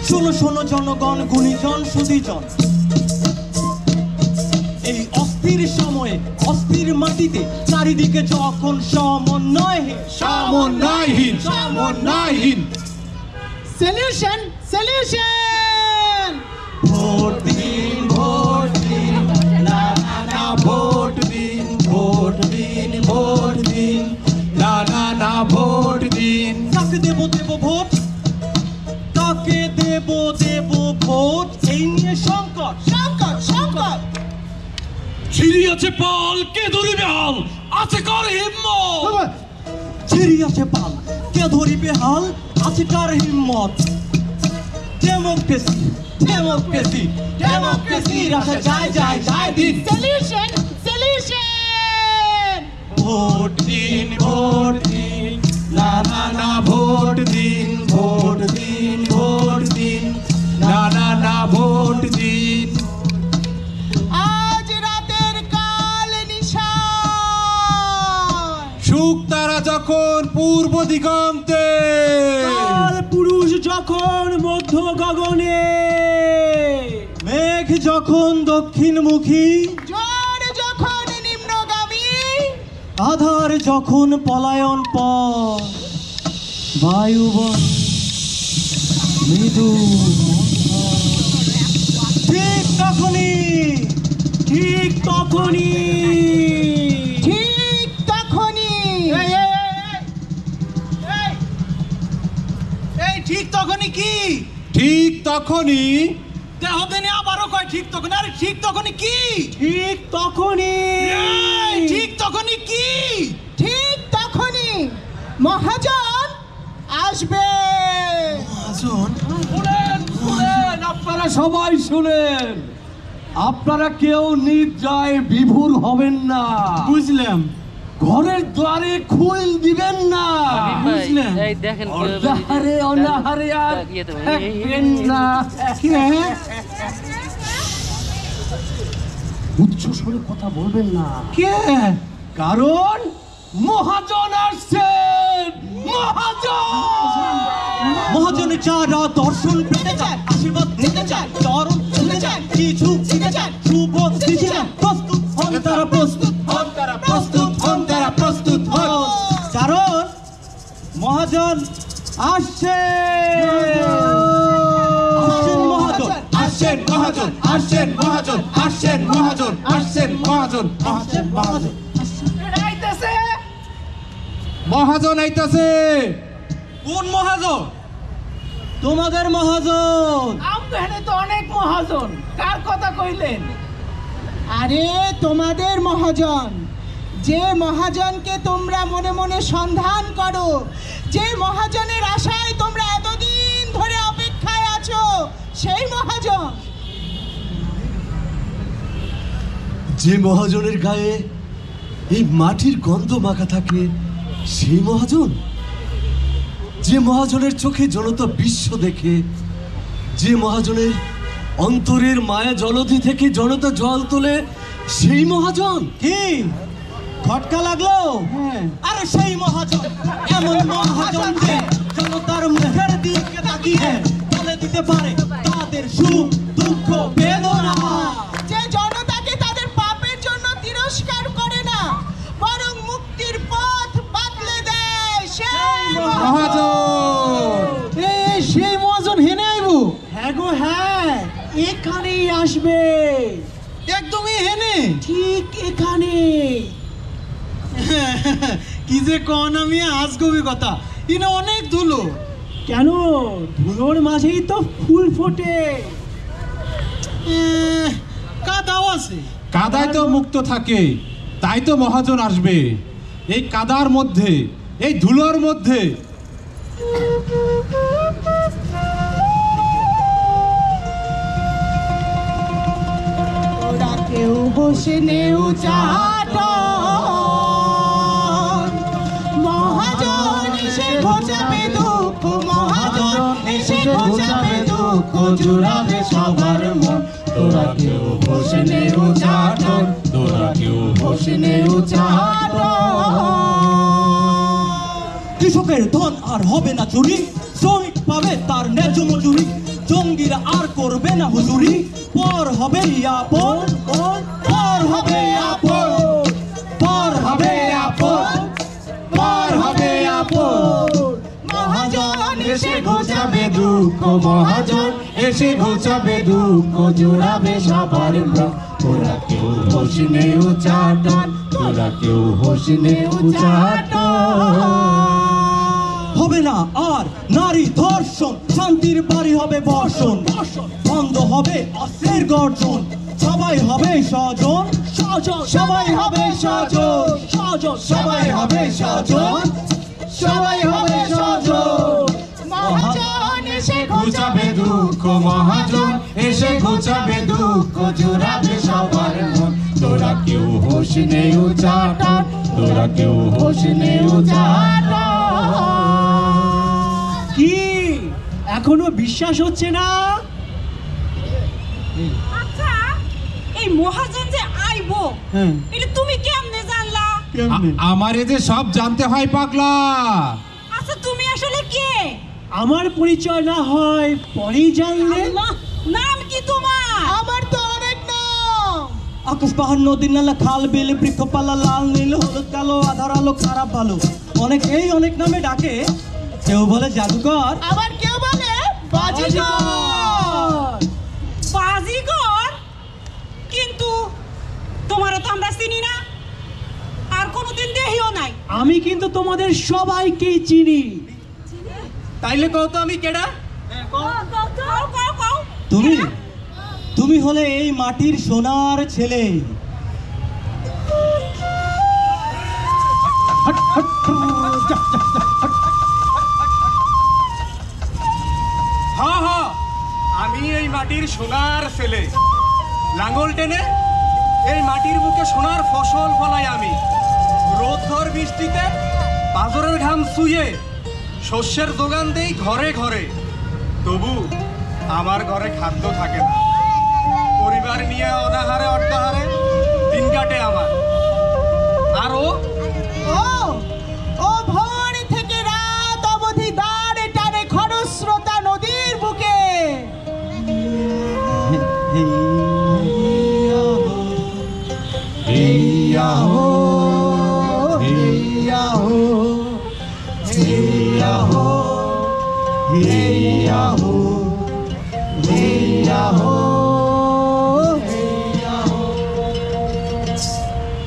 শোনো শোনো জনগণ, গুণীজন সুধীজন, এই অস্থির সময়ে অস্থির মাটিতে চারিদিকে যখন সমন্বয়হীন সলিউশন ভোট দিন না না ভোট দিন না ভোট দিন কাকে দেব ভোট, কাকে দেব ভোট, এই নিয়ে সংকট। ছিড়িয়াছে পাল কে ধরিবে হাল, আছে কার হিম্মত। ছিড়িয়াছে পাল কে ধরিবে হাল, আছে কার হিম্মত। ডেমোক্রেসি রাশা যায় দিন। সলিউশন ভোট দিন না না ভোট দিন না না ভোট দিন। আজ রাতের কাল নিশা, সুখ তারা যখন পূর্ব দিগন্তে, কাল পুরুষ যখন মধ্য গগনে, মেঘ যখন দক্ষিণমুখী, ঝড় যখন নিম্নগামী, আধার যখন পলায়ন পথ, বায়ুবন মৃদু, ঠিক তখনই কি? ঠিক তখনই দেহদেনে আবারও কয় ঠিক তখন। আরে ঠিক তখনই কি? ঠিক তখনই মহাজন আসবে। শুনেন, আপনারা সবাই শুনেন, আপনারা কেউ নির্জয় বিভোর হবেন না, বুঝলেন? ঘরের দ্বারে খুল দিবেন না, বুঝলেন? অনাহারে আর থাকবেন না। উচ্চ স্বরে কথা বলবেন না, কারণ মহাজন আসছেন। মহাজনের যারা দর্শন পেতে চান, আশীর্বাদ নিতে চান, চরণ ছুঁতে চান, কিছু দিতে চান, শুভ দিতে চান, প্রস্তুত হন তারা, প্রস্তুত হন। কারণ মহাজন আসছেন মহাজন আইতাছে। কোন মহাজন? তোমাদের মহাজন। আমখানে তো অনেক মহাজন, কার কথা কইলেন? আরে তোমাদের মহাজন, যে মহাজনকে তোমরা মনে মনে সন্ধান করো, যে মহাজনের আশায় তোমরা এতদিন ধরে অপেক্ষায় আছো, সেই মহাজন। যে মহাজনের গায়ে এই মাটির গন্ধ মাখা থাকে, সেই মহাজন। যে মহাজনের চোখে জনতা বিশ্ব দেখে, যে মহাজনের অন্তরের মায়া জলধি থেকে জনতা জল তোলে, সেই মহাজন। কি খটকা লাগলো? হ্যাঁ। আরে সেই মহাজন, এমন মহাজন যে জনতার মুখের দিকে তাকিয়ে বলে দিতে পারে তাদের সুখ দুঃখ বেদনা। যে জনতাকে তাদের পাপের জন্য তিরস্কার করে না, বরং মুক্তির পথ বাতলে দেয় সেই মহাজন। সেই মহাজন হেনে আইবো? হ্যাঁ গো হ্যাঁ, এখানেই আসবে, একদমই হেনে? ঠিক এখানে। কি যে কন, আমি আজগবি কথা, ইনে অনেক ধুলো। কেন? ধুলোর মাঝেই তো ফুল ফোটে। কাদাও আছে। কাদায় তো মুক্ত থাকে, তাই তো মহাজন আসবে। এই কাদার মধ্যে, এই ধুলোর মধ্যে। ওরা কেউ বসে নেও চাটন, মহাজন এসে ঘোচাবে দুঃখ, মহাজন এসে ঘোচাবে দুঃখ, জুড়াবে সবার মন। তোরা কেউ বসে নেও চাটন, তোরা কেউ বসে নেও চাটন। কৃষকের ধন আর হবে না চুরি, শ্রমিক পাবে তার ন্যায্য মজুরি, জঙ্গিরা আর করবে না হুজুরি, পর হবে আপন, পর হবে আপন, পর হবে আপন, পর হবে আপন। মহাজন এসে ঘোচাবে দুঃখ, মহাজন এসে ঘোচাবে দুঃখ, জোড়াবে সবার মন। তোরা কেউ হোশ নেও চাটন, তোরা কেউ হোশ নেও চাটন। হবে না আর নারী ধর্ষণ, শান্তির বাড়ি হবে বর্ষণ, বন্ধ হবে অস্ত্রের গর্জন, সবাই হবে স্বজন, সবাই হবে স্বজন, সবাই হবে স্বজন, সবাই হবে স্বজন। মহাজন এসে ঘোচাবে দুঃখ, মহাজন এসে ঘোচাবে দুঃখ, জোড়াবে সবার মন। তোরা কেউ হোশ নেও চাটন, তোরা কেউ হোশ নেও চাটন। কি এখনো বিশ্বাস হচ্ছে না? আচ্ছা, এই মহাজন যে আইবো, এটা তুমি কেমনে জানলা? আমারে যে সব জানতে হয় পাগলা। আচ্ছা, তুমি আসলে কে? আমার পরিচয় না হয় পরেই জানলে। আল্লাহ, নাম কি তোমার? আমার তো অনেক নাম। আকাশ পাহাড় নদী নালা খাল বিল বৃক্ষপালা লাল নীল হলুদ কালো আধার আলো খারাপ ভালো, অনেকেই অনেক নামে ডাকে। কেউ বলে জাদুকর, আবার কেউ বলে বাজিকর। বাজিগর? কিন্তু তোমারে তো আমরা চিনি না, আর কোনোদিন দেখিও নাই। আমি কিন্তু তোমাদের সবাইকেই চিনি। তাইলে কও তো আমি কেডা? কও। তুমি তুমি হলে এই মাটির সোনার ছেলে। হ্যাঁ, আমি এই মাটির সোনার ছেলে। লাঙ্গল টেনে এই মাটির বুকে সোনার ফসল ফলাই আমি। রোদঘর বৃষ্টিতে বাজারের ঘাম চুইয়ে শস্যের দোকান দেই ঘরে ঘরে। তবু আমার ঘরে খাদ্য থাকে না, পরিবার নিয়ে অনাহারে অর্ধাহারে দিন কাটে আমার। আর ও ভোর থেকে রাত অবধি দাঁড়ে টানে খরস্রোতা নদীর বুকে।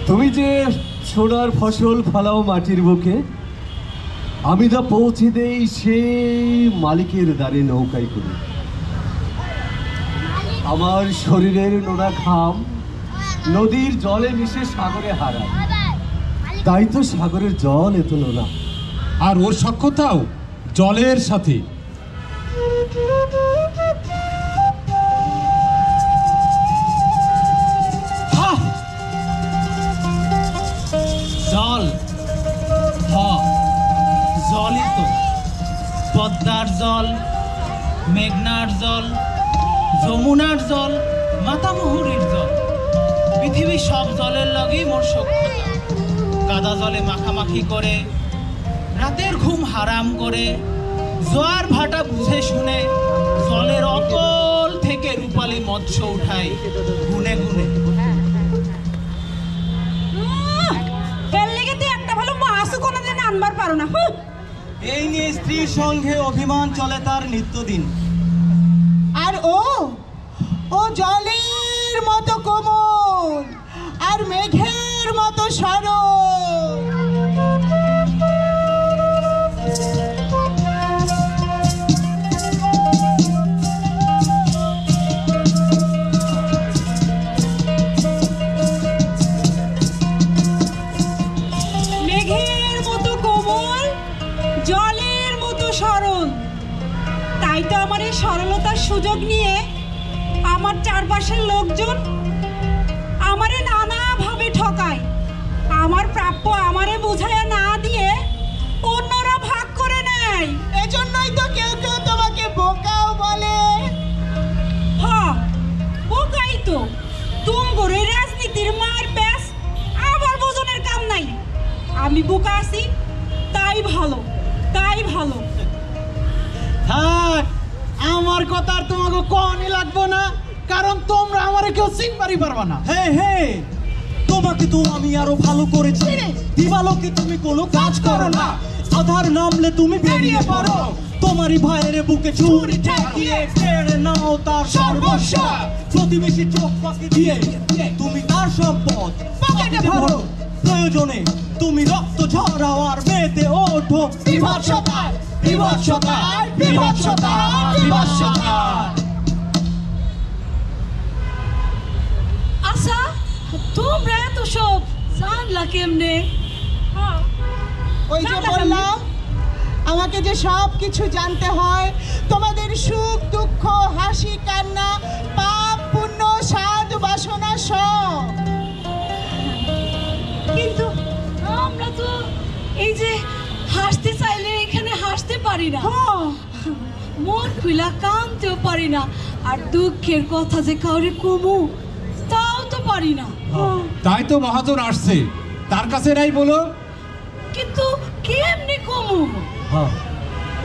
তুমি যে সোনার ফসল ফলাও মাটির বুকে, আমি তা পৌঁছে দেই সেই মালিকের দ্বারে নৌকায় করে। আমার শরীরের নোনা ঘাম নদীর জলে মিশে সাগরে হারায়, তাই তো সাগরের জল এত নোনা। আর ওর সখ্যতাও জলের সাথে। জল, জলই তো। পদ্মার জল, মেঘনার জল, যমুনার জল, মাতামুহুরীর জল, পৃথিবীর সব জলের লগেই মোর সখ্যতা। জলে মাখামাখি করে, রাতের ঘুম হারাম করে, জোয়ার ভাটা বুঝে শুনে জলের অতল থেকে রূপালী মৎস্য উঠায় গুনে গুনে। এর লেগে তুই একটা ভালো মাছও কোনোদিন আনবার পারো না। এই নিয়ে স্ত্রীর সঙ্গে অভিমান চলে তার নিত্যদিন। আর ও জলের মতো কোমল আর মেঘের মতো সরল। মেঘের মতো কোমল, জলের মতো সরল। তাই তো আমার এই সরলতার সুযোগ নিয়ে আমার চারপাশের লোকজন আমারে নানাভাবে ঠকায়। আমার প্রাপ্য আমারে বুঝাইয়া না দিয়ে অন্যরা ভাগ করে নেয়। এজন্যই তো কেউ কেউ তোমাকে বোকাও বলে। হ্যাঁ, বোকাই তো। তুমগোর এই রাজনীতির মার প্যাস আবার বোঝনের কাম নাই। আমি বোকা আছি, তাই ভালো, তাই ভালো। থাক, আমার কথা আর তোমাকে কনই লাগবো না, কারণ তোমরা আমারে কেউ চিনবারই পারবা না। হে হে, তোমাকে তো আমি আরো ভালো করেছি। দিবালোকে তুমি কোনো কাজ করো না, আধার নামলে তুমি বেরিয়ে পড়ো। তোমারই ভাইয়ের বুকে ছুরি ঠেকিয়ে কেড়ে নাও তার সর্বস্ব। প্রতিবেশী চোখ ফাঁকি দিয়ে তুমি তার সম্পদ পকেটে ভরো। প্রয়োজনে তুমি রক্ত ঝরাও আর মেতে ওঠো বিভৎসতায়, বিভৎসতায়, বিভৎসতায়, বিভৎসতায়। আচ্ছা, তোমরা এত সব জানলা কেমনে? ওই যে বললাম, আমাকে যে সব কিছু জানতে হয়, তোমাদের সুখ দুঃখ, হাসি কান্না, পাপ পুণ্য, সাধ বাসনা সব। কিন্তু আমরা তো এই যে হাসতে চাইলে এখানে হাসতে পারি না, মন খুলা কাঁদতেও পারি না, আর দুঃখের কথা যে কাউরে কমু তাও তো পারি না। তাই তো মহাজন আসছে, তার কাছে নাই বলো। কিন্তু কেমনি কমু? হ্যাঁ,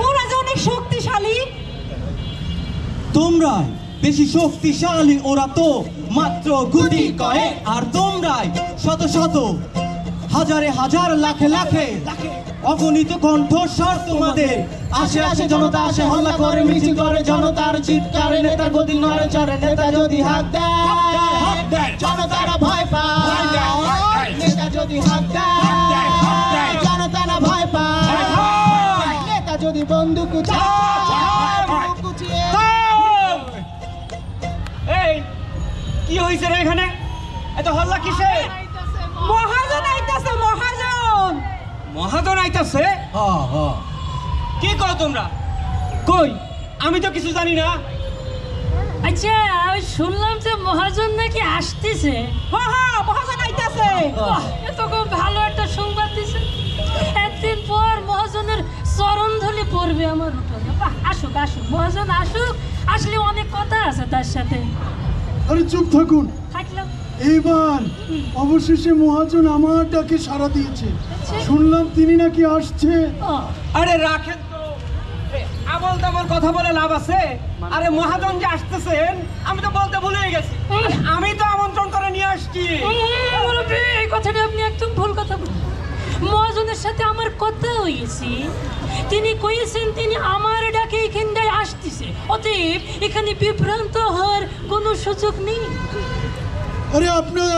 ওরা যে অনেক শক্তিশালী। তোমরাই বেশি শক্তিশালী, ওরা তো মাত্র গুটি কয়েক। আর তোমরাই শত শত, হাজারে হাজার, লাখে লাখে অগণিত কণ্ঠস্বর তোমাদের। আসে আসে জনতা আসে, হল্লা করে মিছিল করে, জনতার চিৎকারে নেতার গদি নড়ে চড়ে। নেতা যদি হাত দেয় জনতারা ভয় পায়, নেতা যদি হাত দেয় জনতারা ভয় পায়, নেতা যদি বন্দুক কুচিয়ে। এই কি হয়েছে রে এখানে? এত হল্লা কিসে? মহাজন আইতাছে, মহাজন। মহাজন আইতাছে? হ্যাঁ। কি করো তোমরা? কই, আমি তো কিছু জানি না। আচ্ছা, আমি শুনলাম যে মহাজন নাকি আসতেছে। হ্যাঁ, মহাজন আইতাছে। এত খুব ভালো একটা সংবাদ দিছে। একদিন পর মহাজনের চরণধুলি পড়বে আমার উপরে। আসুক আসুক, মহাজন আসুক, আসলে অনেক কথা আছে তার সাথে। আরে চুপ থাকুন, থাকলাম। এইবার অবশেষে মহাজন আমার ডাকে সাড়া দিয়েছে। শুনলাম তিনি নাকি আসছে। আরে রাখেন তো, আবল তাবল কথা বলে লাভ আছে? আরে মহাজন যে আসতেছেন আমি তো বলতে ভুলে গেছি। আমি তো আমন্ত্রণ করে নিয়ে আসছি। এই কথাটা আপনি একদম ভুল কথা বলেন। মহাজনের সাথে আমার কথা হয়েছে, তিনি কইছেন তিনি আমার ডাকে এখানটায় আসতেছে। অতএব এখানে বিভ্রান্ত হওয়ার কোনো সুযোগ নেই। আরে আপনারা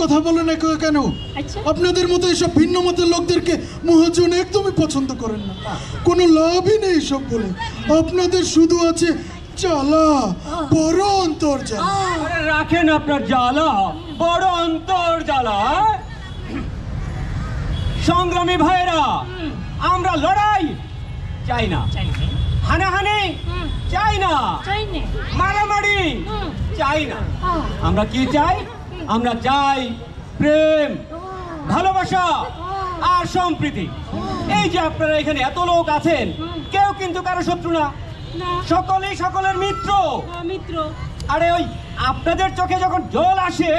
কথা বলেন না কেন? আচ্ছা। আপনাদের মতো এসব ভিন্ন মতের লোকদেরকে মহাজন একদমই পছন্দ করেন না। কোনো লাভই নেই এসব বলে। আপনাদের শুধু আছে জ্বালা, বড় অন্তর জ্বালা। আরে রাখেন আপনার জ্বালা, বড় অন্তর জ্বালা। সংগ্রামী ভাইরা, আমরা লড়াই চাই না, হানাহানি চাই না, মারামারি চাই না। আমরা কি চাই? আমরা চাই প্রেম, ভালোবাসা আর সম্প্রীতি। এই যে আপনারা এখানে এত লোক আছেন, কেউ কিন্তু কারো শত্রু না, সকলেই সকলের মিত্র। আরে ওই আপনাদের চোখে যখন জল আসে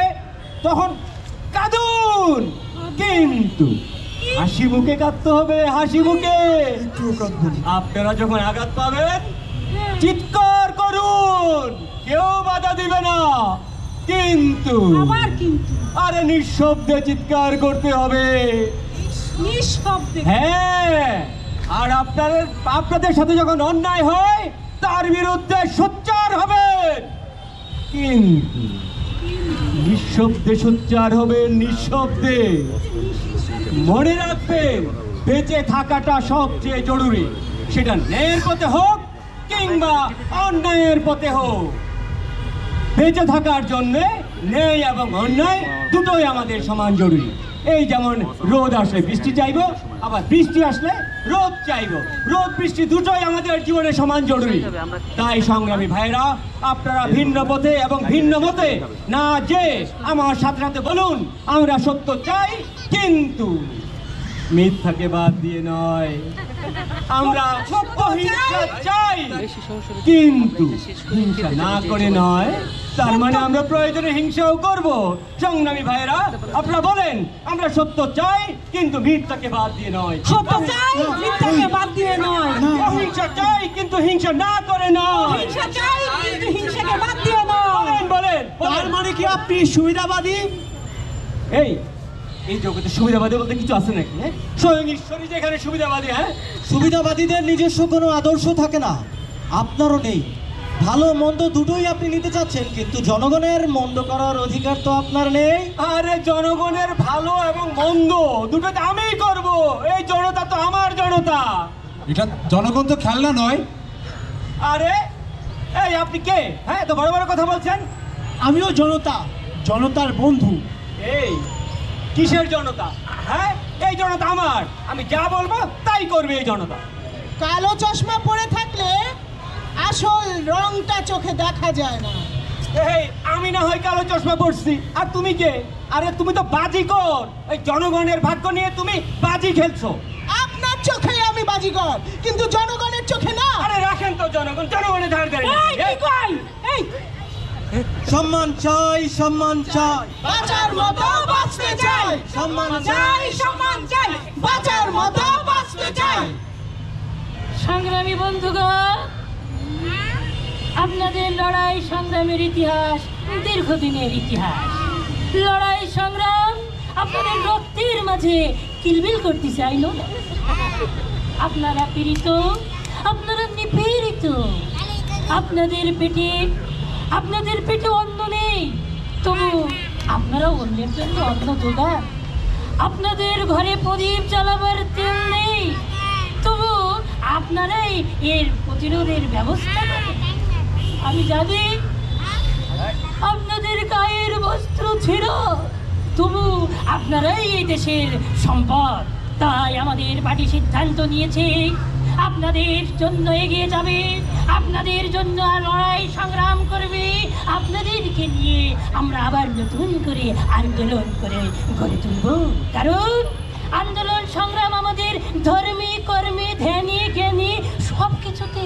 তখন কাঁদুন, কিন্তু হাসি মুখে কাঁদতে হবে, হাসি মুখে। একটুও কাঁদবো না। আপনারা যখন আঘাত পাবেন চিৎকার করুন, কেউ বাধা দিবে না, কিন্তু আবার কিন্তু আরে নিঃশব্দে চিৎকার করতে হবে। নিঃশব্দে। হ্যাঁ, আর আপনাদের সাথে যখন অন্যায় হয় তার বিরুদ্ধে সোচ্চার হবেন, কিন্তু নিঃশব্দে সোচ্চার হবেন, নিঃশব্দে। মনে রাখবেন, বেঁচে থাকাটা সবচেয়ে জরুরি, সেটা ন্যায়ের পথে হোক কিংবা অন্যায়ের পথে হোক। বেঁচে থাকার জন্য ন্যায় এবং অন্যায় দুটোই আমাদের সমান জরুরি। এই যেমন রোদ আসলে বৃষ্টি চাইবো, আবার বৃষ্টি আসলে রোদ চাইবো। রোদ বৃষ্টি দুটোই আমাদের জীবনে সমান জরুরি। তাই সংগ্রামী ভাইরা, আপনারা ভিন্ন পথে এবং ভিন্ন মতে না যে আমার সাথে সাথে বলুন, আমরা সত্য চাই, কিন্তু মিথ্যাকে বাদ দিয়ে নয়। আমরা অহিংসা চাই, কিন্তু হিংসা না করে নয়। তার মানে আমরা প্রয়োজনে হিংসাও করব। সংগ্রামী ভাইরা, আপনারা বলেন, আমরা সত্য চাই কিন্তু মিথ্যাকে বাদ দিয়ে নয়। সত্য চাই, মিথ্যাকে বাদ দিয়ে নয়। অহিংসা চাই কিন্তু হিংসা না করে নয়। হিংসা চাই কিন্তু হিংসাকে বাদ দিয়ে নয়। বলেন বলেন, তার মানে কি আপনি সুবিধাবাদী? এই জগতে সুবিধাবাদী বলতে কিছু আছে নাকি? হ্যাঁ, স্বয়ং ঈশ্বরই যেখানে সুবিধাবাদী। হ্যাঁ, সুবিধাবাদীদের নিজস্ব কোনো আদর্শ থাকে না, আপনারও নেই। ভালো মন্দ দুটোই আপনি নিতে চাচ্ছেন, কিন্তু জনগণের মন্দ করার অধিকার তো আপনার নেই। আরে জনগণের ভালো এবং মন্দ দুটোতে আমিই করব। এই জনতা তো আমার জনতা। এটা জনগণ তো খেলনা নয়। আরে এই আপনি কে? হ্যাঁ, তো বড় বড় কথা বলছেন। আমিও জনতা, জনতার বন্ধু। এই কিসের জনতা? হ্যাঁ, এই জনতা আমার, আমি যা বলবো তাই করবে এই জনতা। কালো চশমা পরে থাকলে আসল রংটা চোখে দেখা যায় না। এই আমি না হয় কালো চশমা পরছি, আর তুমি কে? আরে তুমি তো বাজিকর। এই জনগণের ভাগ্য নিয়ে তুমি বাজি খেলছো। আপনার চোখে আমি বাজিকর, কিন্তু জনগণের চোখে না। আরে রাখেন তো, জনগণের ধার ধারে। এই কি কই? এই সম্মান চাই, সম্মান চাই, বাঁচার মতো বাঁচতে চাই। সম্মান চাই, সম্মান চাই, বাঁচার মতো বাঁচতে চাই। সংগ্রামী বন্ধুগণ, আপনাদের লড়াই সংগ্রামের ইতিহাস দীর্ঘদিনের ইতিহাস। লড়াই সংগ্রাম আপনাদের রক্তের মাঝে কিলবিল করতেছে, আই নো। আপনারা পীড়িত, আপনারা নিপীড়িত। আপনাদের পেটে অন্ন নেই, তবু আপনারা অন্যের জন্য অন্ন জোগান। আপনাদের ঘরে প্রদীপ জ্বালাবার তেল নেই, তবু আপনারাই এর প্রতিরোধের ব্যবস্থা করেন। আমি জানি আপনাদের গায়ের বস্ত্র ছেঁড়া, তবু আপনারাই এই দেশের সম্পদ। তাই আমাদের পার্টি সিদ্ধান্ত নিয়েছে আপনাদের জন্য এগিয়ে যাবে, আপনাদের জন্য লড়াই সংগ্রাম করবে। আপনাদেরকে নিয়ে আমরা আবার নতুন করে আন্দোলন করে গড়ে তুলব। কারণ আন্দোলন সংগ্রাম আমাদের ধর্মে, কর্মে, ধ্যানে, জ্ঞানে সব কিছুতে।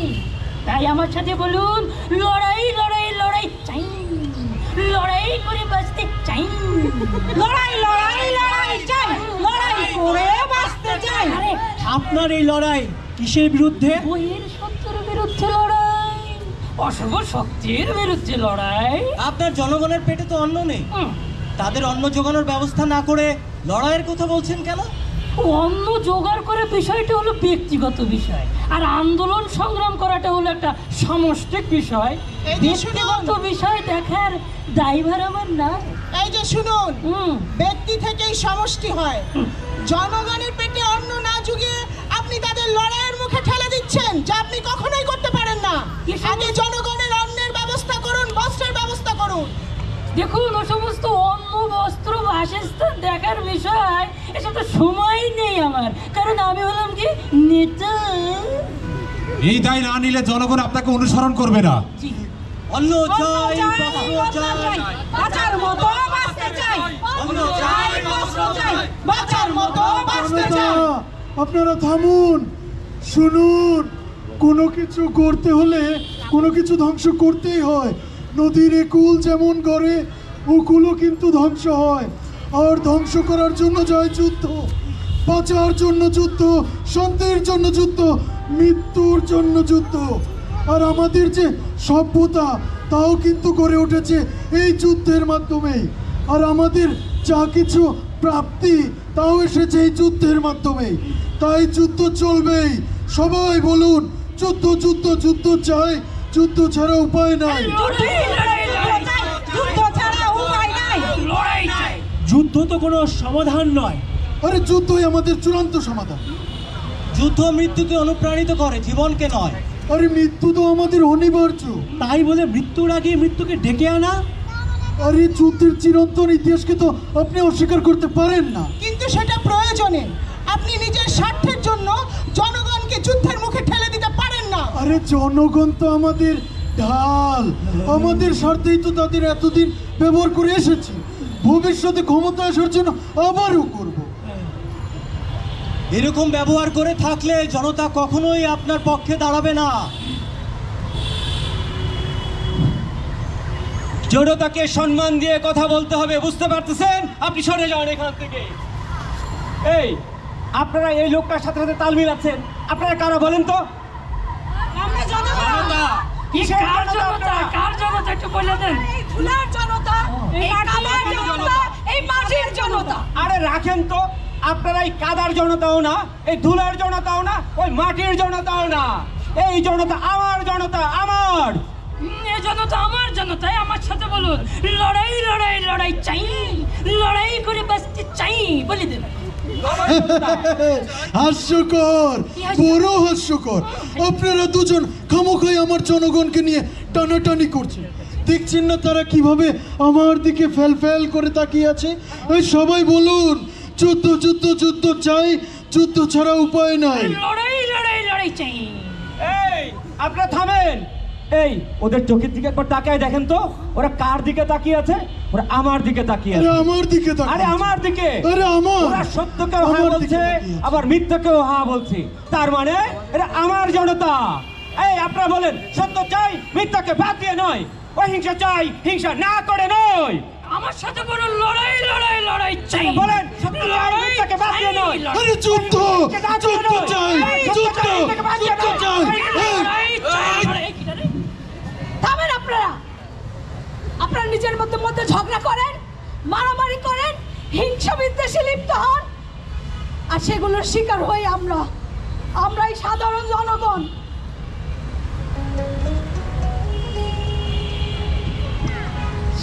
তাই আমার সাথে বলুন, লড়াই লড়াই লড়াই চাই, লড়াই করে বাঁচতে চাই। লড়াই লড়াই লড়াই চাই, লড়াই করে বাঁচতে চাই। আরে আপনার এই লড়াই কিসের বিরুদ্ধে? বইয়ের সত্যের বিরুদ্ধে লড়াই, অশুভ শক্তির বিরুদ্ধে লড়াই। আপনার জনগণের পেটে তো অন্ন নেই, তাদের অন্ন জোগানোর ব্যবস্থা না করে লড়াইয়ের কথা বলছেন কেন? অন্ন জোগাড় করে বিষয়টা হলো ব্যক্তিগত বিষয়, আর আন্দোলন সংগ্রাম করাটা হলো একটা সামষ্টিক বিষয়। এই যে শুনুন। ব্যক্তিগত বিষয় দেখার দায়ভার আমার না। এই যে শুনুন, হুম। ব্যক্তি থেকেই সমষ্টি হয়। জনগণের পেটে অন্ন না জুগিয়ে আপনি তাদের লড়াইয়ের মুখে ঠেলে দিচ্ছেন, যা আপনি কখনোই করতে পারেন না। কি সমস্যা? আগে জনগণের অন্নের ব্যবস্থা করুন, বস্ত্রের ব্যবস্থা করুন। দেখুন, ও সমস্ত অন্ন, বস্ত্র, বাসস্থান দেখার বিষয় এসব তো সময় নেই আমার, কারণ আমি হলাম কি নেতা। এই দায় না নিলে জনগণ আপনাকে অনুসরণ করবে না। অন্ন অন্ন চাই, চাই, বস্ত্র বস্ত্র চাই, চাই, বাঁচার মতো বাঁচতে চাই। অন্ন চাই, বস্ত্র চাই, বাঁচার মতো বাঁচতে চাই। আপনারা থামুন, শুনুন। কোনো কিছু করতে হলে কোনো কিছু ধ্বংস করতেই হয়। নদীর একুল যেমন গড়ে, ওকুলও কিন্তু ধ্বংস হয়। আর ধ্বংস করার জন্য জয় যুদ্ধ। বাঁচার জন্য যুদ্ধ, শান্তির জন্য যুদ্ধ, মৃত্যুর জন্য যুদ্ধ। আর আমাদের যে সভ্যতা তাও কিন্তু গড়ে উঠেছে এই যুদ্ধের মাধ্যমেই। আর আমাদের যা কিছু প্রাপ্তি তাও এসেছে এই যুদ্ধের মাধ্যমেই। তাই যুদ্ধ চলবেই। সবাই বলুন যুদ্ধ যুদ্ধ যুদ্ধ চাই, যুদ্ধ ছাড়া উপায় নাই। যুদ্ধ তো কোনো সমাধান নয়। আরে যুদ্ধই আমাদের চূড়ান্ত সমাধান। যুদ্ধ মৃত্যুকে অনুপ্রাণিত করে, জীবনকে নয়। আরে মৃত্যু তো আমাদের অনিবার্য। তাই বলে মৃত্যুর আগে মৃত্যুকে ডেকে আনা? আরে যুদ্ধের চিরন্তন ইতিহাসকে তো আপনি অস্বীকার করতে পারেন না। কিন্তু সেটা প্রয়োজনে। আপনি নিজের স্বার্থের জন্য জনগণকে যুদ্ধের মুখে ঠেলে দিতে পারেন না। আরে জনগণ তো আমাদের ঢাল, আমাদের স্বার্থেই তো তাদের এতদিন ব্যবহার করে এসেছি। ভবিষ্যতে ক্ষমতা আসার জন্য আবারও করব। এরকম ব্যবহার করে থাকলে জনতা কখনোই আপনার পক্ষে দাঁড়াবে না। জনতাকে সম্মান দিয়ে কথা বলতে হবে, বুঝতে পারতেছেন? আপনি সরে যান এখান থেকে। এই আপনারা এই লোকটার সাথে সাথে তাল মিলাচ্ছেন, আপনারা কারা বলেন তো? আমরা জনতা। কিসের কার জনতা জনতা? আপনারা? কার জনতা একটু বলে দেন। এই ধুলার জনতা, এই কাদার জনতা, এই মাটির জনতা। আরে রাখেন তো, আপনারা এই কাদার জনতাও না, এই ধুলার জনতাও না, ওই মাটির জনতাও না। এই জনতা আমার জনতা, আমার। এই জনতা আমার জনতাই। আমার সাথে বলুন, লড়াই লড়াই লড়াই চাই, লড়াই করে বাঁচতে চাই, বলে দেন। হাস্যকর, বড় হাস্যকর। আপনারা দুজন খামোখাই আমার জনগণকে নিয়ে টানাটানি করছেন। দেখছেন না তারা কিভাবে আমার দিকে ফেল ফেল করে তাকিয়ে আছে? এই সবাই বলুন যুদ্ধ যুদ্ধ যুদ্ধ চাই, যুদ্ধ ছাড়া উপায় নাই। লড়াই লড়াই লড়াই চাই। এই আপনারা থামেন। এই ওদের চোখের দিকে একবার তাকায় দেখেন তো, ওরা কার দিকে তাকিয়ে আছে? ওরা আমার দিকে তাকিয়ে আরে আছে। আমার দিকে আরে তাকান। আমার দিকে। আরে আমার। ওরা সত্যকেও হ্যাঁ আমার দিকে বলছে, তাকিয়ে আছে। আবার মিথ্যাকেও হ্যাঁ বলছে। তার মানে এটা আমার জনতা। এই আপনারা বলেন সত্য চাই, মিথ্যাকে বাদ দিয়ে নয়। অহিংসা চাই, হিংসা না করে নয়। আমার সাথে বলুন, লড়াই লড়াই লড়াই চাই। বলেন সত্য চাই, মিথ্যাকে বাদ দিয়ে নয়। আরে যুদ্ধ যুদ্ধ চাই, যুদ্ধ যুদ্ধ চাই। থামেন আপনারা। আপনারা নিজের মধ্যে ঝগড়া করেন, মারামারি করেন, হিংসা বিদ্বেষে লিপ্ত হন, আর সেগুলোর শিকার হই আমরাই সাধারণ জনগণ।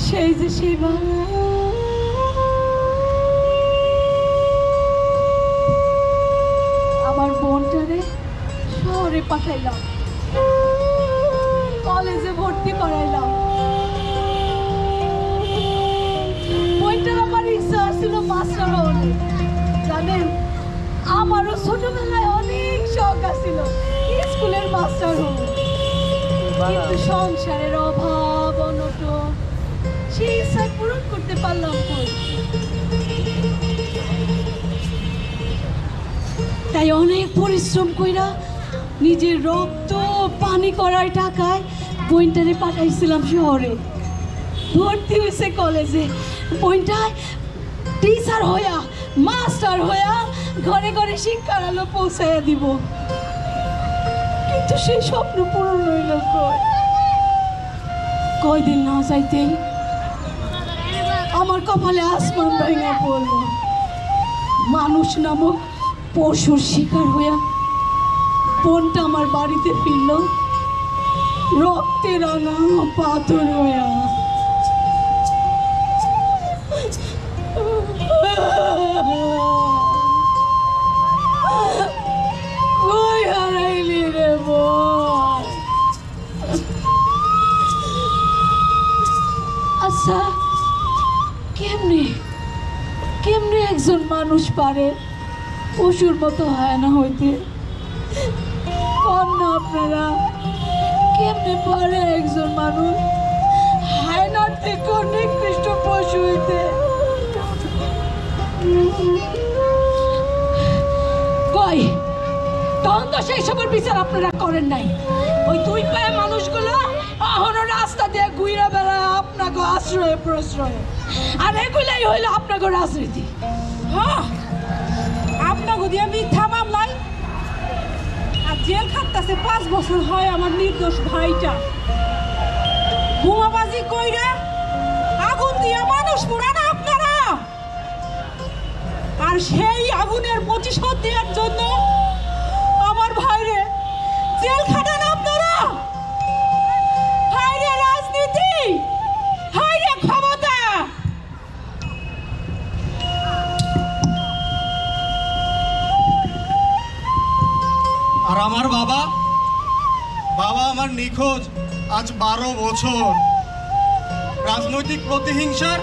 সেই যে সেবা আমার বোনটারে শহরে পাঠাইলাম, কলেজে ভর্তি করাইলাম। বইটার আমার ইচ্ছা ছিল মাস্টার হওয়ার। জানেন, আমারও ছোটবেলায় অনেক শখ আছিল স্কুলের মাস্টার হব, কিন্তু সংসারের অভাব অনটন সেই ইচ্ছা পূরণ করতে পারলাম কই। তাই অনেক পরিশ্রম কইরা নিজের রক্ত পানি করায় টাকায় বইনটারে পাঠাইছিলাম শহরে। ভর্তি হয়েছে কলেজে। বইনটায় টিচার হইয়া, মাস্টার হইয়া ঘরে ঘরে শিক্ষার আলো পৌঁছাইয়া দিব, কিন্তু সেই স্বপ্ন পূরণ হইল কয়দিন না যাইতেই আমার কপালে আসমান ভেঙে পড়ল। মানুষ নামক পশুর শিকার হইয়া বোনটা আমার বাড়িতে ফিরল, রক্তে রাঙা পাথর হইয়া। কই হারাইলি রে বোন? আচ্ছা, কেমনে একজন মানুষ পারে পশুর মতো হয় না হইতে? কন না আপনারা, কেমনে পারে একজন মানুষ হায়নার থেকে নিকৃষ্ট পশু হইতে? কই তখন তো সেই সবের বিচার আপনারা করেন নাই। ওই দুই পায়ে মানুষগুলো এখনো রাস্তা দিয়ে ঘুরে বেড়ায় আপনাকে আশ্রয়ে প্রশ্রয়ে, আর এগুলাই হইলো আপনাকে রাজনীতি। হ্যাঁ, আপনার লাগতেছে 5 বছর হয় আমার নির্দোষ ভাইটা বোমাবাজি কইরা আগুন দিয়া মানুষ পোড়ান আপনারা, আর সেই আগুনের প্রতিশোধ দেওয়ার জন্য আমার ভাইরে জেল খাটান আপনারা। হায়রে রাজনীতি, হায়রে ক্ষমতা। আর আমার বাবা আমার নিখোঁজ আজ 12 বছর। রাজনৈতিক প্রতিহিংসার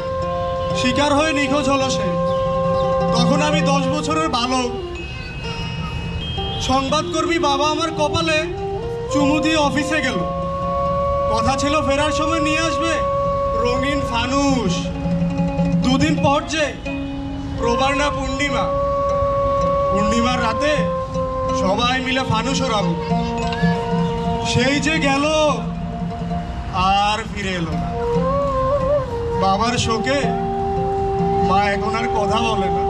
শিকার হয়ে নিখোঁজ হলো সে। তখন আমি 10 বছরের বালক। সংবাদকর্মী বাবা আমার কপালে চুমু দিয়ে অফিসে গেল। কথা ছিল ফেরার সময় নিয়ে আসবে রঙিন ফানুস। 2 দিন পর যে প্রবারণা পূর্ণিমার রাতে সবাই মিলে ফানুস ওড়াবো। সেই যে গেল আর ফিরে এলো না। বাবার শোকে মা এখন আর কথা বলে না,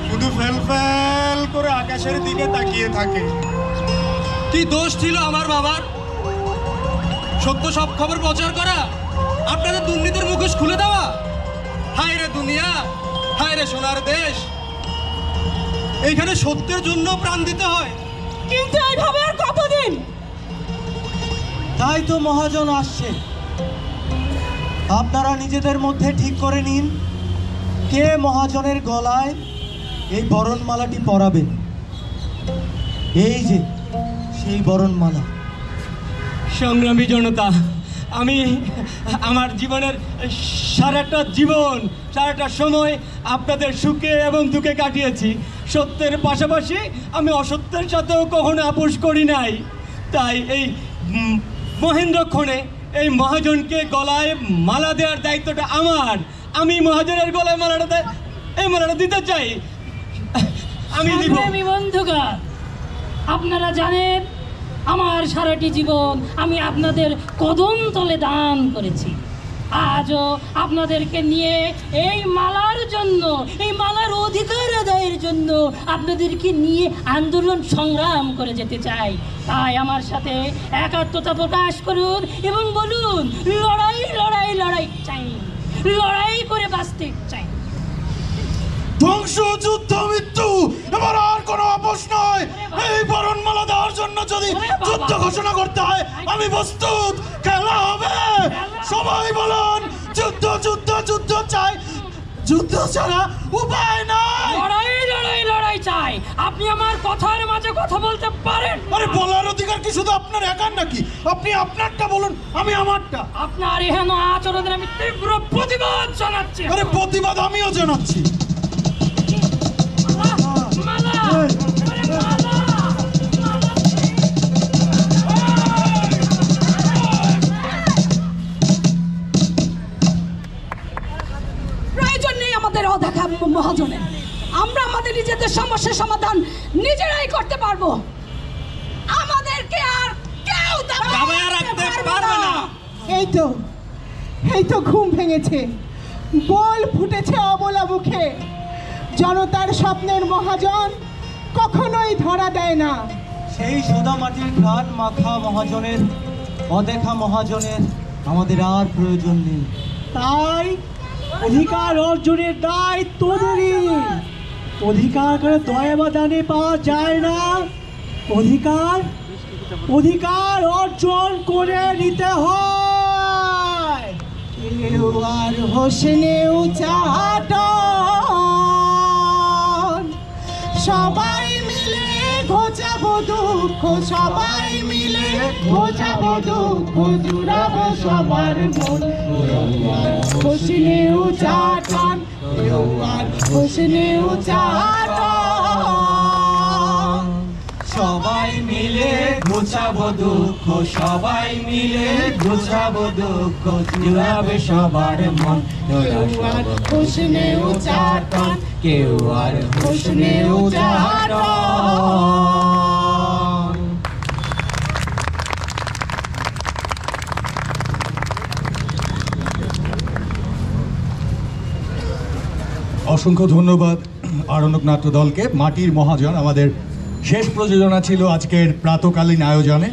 শুধু ফেল ফেল করে আকাশের দিকে তাকিয়ে থাকে। কি দোষ ছিল আমার বাবার? সত্য সব খবর প্রচার করা, আপনাদের দুর্নীতির মুখোশ খুলে দেওয়া। হায় রে দুনিয়া, হায় রে সোনার দেশ, এইখানে সত্যের জন্য প্রাণ দিতে হয়। কিন্তু এইভাবে আর কতদিন? তাই তো মহাজন আসছে। আপনারা নিজেদের মধ্যে ঠিক করে নিন কে মহাজনের গলায় এই বরণমালাটি পরাবে। এই যে সেই বরণমালা। সংগ্রামী জনতা, আমি আমার জীবনের সারাটা সময় আপনাদের সুখে এবং দুঃখে কাটিয়েছি। সত্যের পাশাপাশি আমি অসত্যের সাথেও কখনো আপোষ করি নাই। তাই এই মহেন্দ্রক্ষণে এই মহাজনকে গলায় মালা দেওয়ার দায়িত্বটা আমার। আমি মহাজনের গলায় মালাটা দিতে চাই। আমি দিব। বন্ধুগণ, আপনারা জানেন আমার সারাটি জীবন আমি আপনাদের কদম তলে দান করেছি। আজও আপনাদেরকে নিয়ে এই মালার জন্য, এই মালার অধিকার আদায়ের জন্য আপনাদেরকে নিয়ে আন্দোলন সংগ্রাম করে যেতে চাই। তাই আমার সাথে একাত্মতা প্রকাশ করুন এবং বলুন লড়াই লড়াই লড়াই চাই, লড়াই করে বাঁচতে চাই। ধ্বংস, যুদ্ধ, মৃত্যু, এবার আর কোনো আপোষ নয়। এই বরণমালা দেওয়ার জন্য যদি যুদ্ধ ঘোষণা করতে হয় আমি প্রস্তুত। খেলা হবে। সবাই বলুন যুদ্ধ যুদ্ধ যুদ্ধ চাই, যুদ্ধ ছাড়া উপায় নাই। লড়াই লড়াই লড়াই চাই। আপনি আমার কথার মাঝে কথা বলতে পারেন। আরে বলার অধিকার কি শুধু আপনার একার নাকি? আপনি আপনারটা বলুন, আমি আমারটা। আপনার এহেন আচরণের আমি তীব্র প্রতিবাদ জানাচ্ছি। আরে প্রতিবাদ আমিও জানাচ্ছি। প্রয়োজন নেই আমাদের অদেখা মহাজনের। আমরা আমাদের নিজেদের সমস্যার সমাধান নিজেরাই করতে পারবো। আমাদেরকে আর কেউ দাবাইয়া রাখতে পারবে না। এই তো ঘুম ভেঙেছে, বল ফুটেছে অবলা মুখে। জনতার স্বপ্নের মহাজন কখনোই ধরা দেয় না। সেই সোদা মাটির ঘাট মাখা মহাজনের, অদেখা মহাজনের আমাদের আর প্রয়োজন নেই। তাই অধিকার অর্জনের দায় তোদেরই। অধিকার করে দয়া বা দানে পাওয়া যায় না। অধিকার অর্জন করে নিতে হয়। কেউ আর হোসেনেও চাটন, সবাই মিলে ঘোচাবো দুঃখ, সবাই মিলে ঘোচাবো দুঃখ, জুড়াবো সবার মন। হোসেনেও চাটন, কেউ আর হোসেনেও চাটন, সবাই মিলে ঘোচাবো দুঃখ, সবাই মিলে ঘোচাবো দুঃখ, জুড়াবে সবার মন। হোসেনেও চাটন, কেউ আর হোসেনেও চাটন। অসংখ্য ধন্যবাদ আরণ্যক নাট্য দলকে। মাটির মহাজন আমাদের শেষ প্রযোজনা ছিল আজকের প্রাতকালীন আয়োজনে।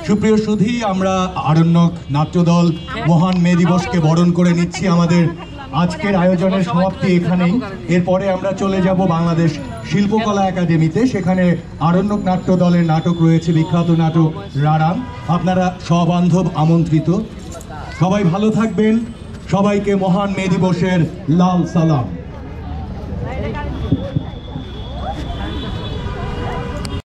সুপ্রিয় সুধী, আমরা আরণ্যক নাট্যদল মহান মে দিবসকে বরণ করে নিচ্ছি। আমাদের আজকের আয়োজনের সমাপ্তি এখানেই। এরপরে আমরা চলে যাব বাংলাদেশ শিল্পকলা একাডেমিতে। সেখানে আরণ্যক নাট্য দলের নাটক রয়েছে, বিখ্যাত নাটক রারাম। আপনারা সবান্ধব আমন্ত্রিত। সবাই ভালো থাকবেন। সবাইকে মহান মে দিবসের লাল সালাম।